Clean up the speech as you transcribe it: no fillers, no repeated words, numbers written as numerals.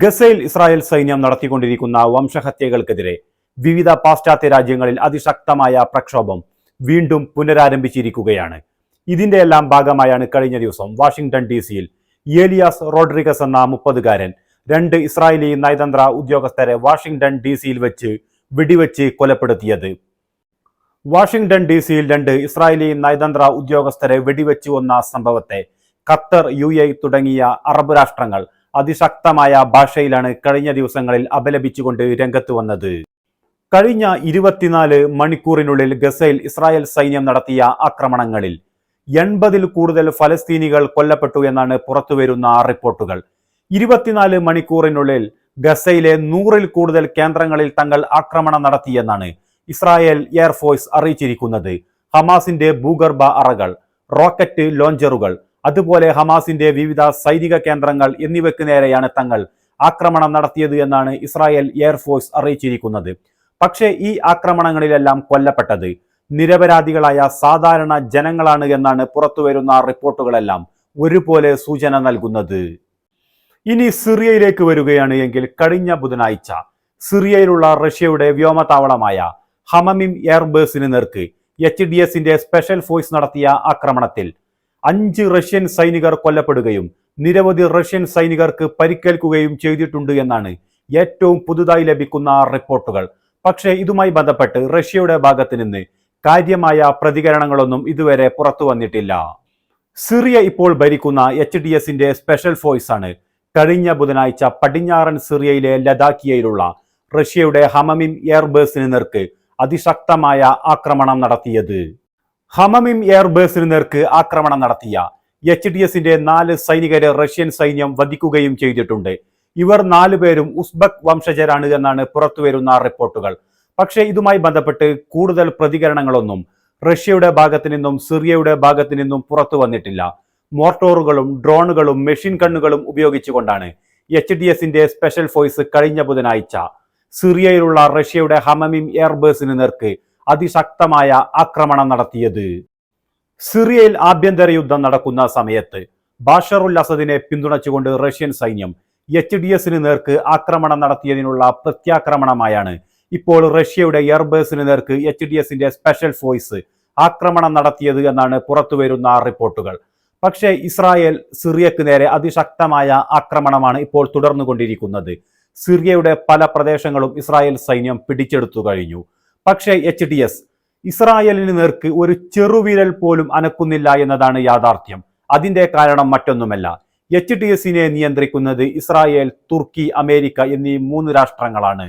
ഗസയിൽ ഇസ്രായേൽ സൈന്യം നടത്തിക്കൊണ്ടിരിക്കുന്ന വംശഹത്യകൾക്കെതിരെ വിവിധ പാശ്ചാത്യ രാജ്യങ്ങളിൽ അതിശക്തമായ പ്രക്ഷോഭം വീണ്ടും പുനരാരംഭിച്ചിരിക്കുകയാണ്. ഇതിന്റെയെല്ലാം ഭാഗമായാണ് കഴിഞ്ഞ ദിവസം വാഷിംഗ്ടൺ DC-യിൽ ഏലിയാസ് റോഡ്രിഗസ് എന്ന 30-കാരൻ 2 ഇസ്രായേലി നയതന്ത്ര ഉദ്യോഗസ്ഥരെ വാഷിംഗ്ടൺ DC-യിൽ വെച്ച് വെടിവെച്ച് കൊലപ്പെടുത്തിയത്. വാഷിംഗ്ടൺ DC-യിൽ 2 ഇസ്രായേലി നയതന്ത്ര ഉദ്യോഗസ്ഥരെ വെടിവെച്ചു കൊന്ന സംഭവത്തെ ഖത്തർ, UAE തുടങ്ങിയ അറബ് രാഷ്ട്രങ്ങൾ അതിശക്തമായ ഭാഷയിലാണ് കഴിഞ്ഞ ദിവസങ്ങളിൽ അപലപിച്ചുകൊണ്ട് രംഗത്ത് വന്നത്. കഴിഞ്ഞ 24 മണിക്കൂറിനുള്ളിൽ ഗസയിൽ ഇസ്രായേൽ സൈന്യം നടത്തിയ ആക്രമണങ്ങളിൽ 80-ൽ കൂടുതൽ ഫലസ്തീനികൾ കൊല്ലപ്പെട്ടു എന്നാണ് പുറത്തുവരുന്ന റിപ്പോർട്ടുകൾ. 24 മണിക്കൂറിനുള്ളിൽ ഗസയിലെ 100-ൽ കൂടുതൽ കേന്ദ്രങ്ങളിൽ തങ്ങൾ ആക്രമണം നടത്തിയെന്നാണ് ഇസ്രായേൽ എയർഫോഴ്സ് അറിയിച്ചിരിക്കുന്നത്. ഹമാസിന്റെ ഭൂഗർഭ അറകൾ, റോക്കറ്റ് ലോഞ്ചറുകൾ, അതുപോലെ ഹമാസിന്റെ വിവിധ സൈനിക കേന്ദ്രങ്ങൾ എന്നിവയ്ക്ക് നേരെയാണ് തങ്ങൾ ആക്രമണം നടത്തിയത് എന്നാണ് ഇസ്രായേൽ എയർഫോഴ്സ് അറിയിച്ചിരിക്കുന്നത്. പക്ഷേ ഈ ആക്രമണങ്ങളിലെല്ലാം കൊല്ലപ്പെട്ടത് നിരപരാധികളായ സാധാരണ ജനങ്ങളാണ് എന്നാണ് പുറത്തുവരുന്ന റിപ്പോർട്ടുകളെല്ലാം ഒരുപോലെ സൂചന നൽകുന്നത്. ഇനി സിറിയയിലേക്ക് വരികയാണ് എങ്കിൽ കഴിഞ്ഞ ബുധനാഴ്ച സിറിയയിലുള്ള റഷ്യയുടെ വ്യോമതാവളമായ ഹമമിം എയർബേസിന് നേർക്ക് HDSന്റെ സ്പെഷ്യൽ ഫോഴ്സ് നടത്തിയ ആക്രമണത്തിൽ 5 റഷ്യൻ സൈനികർ കൊല്ലപ്പെടുകയും നിരവധി റഷ്യൻ സൈനികർക്ക് പരിക്കേൽക്കുകയും ചെയ്തിട്ടുണ്ട് എന്നാണ് ഏറ്റവും പുതുതായി ലഭിക്കുന്ന റിപ്പോർട്ടുകൾ. പക്ഷേ ഇതുമായി ബന്ധപ്പെട്ട് റഷ്യയുടെ ഭാഗത്ത് നിന്ന് കാര്യമായ പ്രതികരണങ്ങളൊന്നും ഇതുവരെ പുറത്തു വന്നിട്ടില്ല. സിറിയ ഇപ്പോൾ ഭരിക്കുന്ന HDSന്റെ സ്പെഷ്യൽ ഫോഴ്സ് ആണ് കഴിഞ്ഞ ബുധനാഴ്ച പടിഞ്ഞാറൻ സിറിയയിലെ ലദാക്കിയയിലുള്ള റഷ്യയുടെ ഹമമിം എയർബേസിന് നേർക്ക് അതിശക്തമായ ആക്രമണം നടത്തിയത്. ഹമമിം എയർബേസിന് നേർക്ക് ആക്രമണം നടത്തിയ HDSന്റെ 4 സൈനികരെ റഷ്യൻ സൈന്യം വധിക്കുകയും ചെയ്തിട്ടുണ്ട്. ഇവർ 4 പേരും ഉസ്ബെക് വംശജരാണ് എന്നാണ് പുറത്തുവരുന്ന റിപ്പോർട്ടുകൾ. പക്ഷേ ഇതുമായി ബന്ധപ്പെട്ട് കൂടുതൽ പ്രതികരണങ്ങളൊന്നും റഷ്യയുടെ ഭാഗത്തു നിന്നും സിറിയയുടെ ഭാഗത്തു നിന്നും പുറത്തു വന്നിട്ടില്ല. മോർട്ടോറുകളും ഡ്രോണുകളും മെഷീൻ ഗണ്ണുകളും ഉപയോഗിച്ചുകൊണ്ടാണ് HDSന്റെ സ്പെഷ്യൽ ഫോഴ്സ് കഴിഞ്ഞ ബുധനാഴ്ച സിറിയയിലുള്ള റഷ്യയുടെ ഹമമിം എയർബേസിന് നേർക്ക് അതിശക്തമായ ആക്രമണം നടത്തിയത്. സിറിയയിൽ ആഭ്യന്തര യുദ്ധം നടക്കുന്ന സമയത്ത് ബാഷറുൽ അസദിനെ പിന്തുണച്ചുകൊണ്ട് റഷ്യൻ സൈന്യം HDSന് നേർക്ക് ആക്രമണം നടത്തിയതിനുള്ള പ്രത്യാക്രമണമായാണ് ഇപ്പോൾ റഷ്യയുടെ എയർബേസിന് നേർക്ക് HDSന്റെ സ്പെഷ്യൽ ഫോഴ്സ് ആക്രമണം നടത്തിയത് എന്നാണ് പുറത്തുവരുന്ന റിപ്പോർട്ടുകൾ. പക്ഷേ ഇസ്രായേൽ സിറിയക്ക് നേരെ അതിശക്തമായ ആക്രമണമാണ് ഇപ്പോൾ തുടർന്നുകൊണ്ടിരിക്കുന്നത്. സിറിയയുടെ പല പ്രദേശങ്ങളും ഇസ്രായേൽ സൈന്യം പിടിച്ചെടുത്തു കഴിഞ്ഞു. പക്ഷേ HDS ഇസ്രായേലിന് നേർക്ക് ഒരു ചെറുവിരൽ പോലും അനക്കുന്നില്ല എന്നതാണ് യാഥാർത്ഥ്യം. അതിന്റെ കാരണം മറ്റൊന്നുമല്ല, HDSനെ നിയന്ത്രിക്കുന്നത് ഇസ്രായേൽ, തുർക്കി, അമേരിക്ക എന്നീ 3 രാഷ്ട്രങ്ങളാണ്.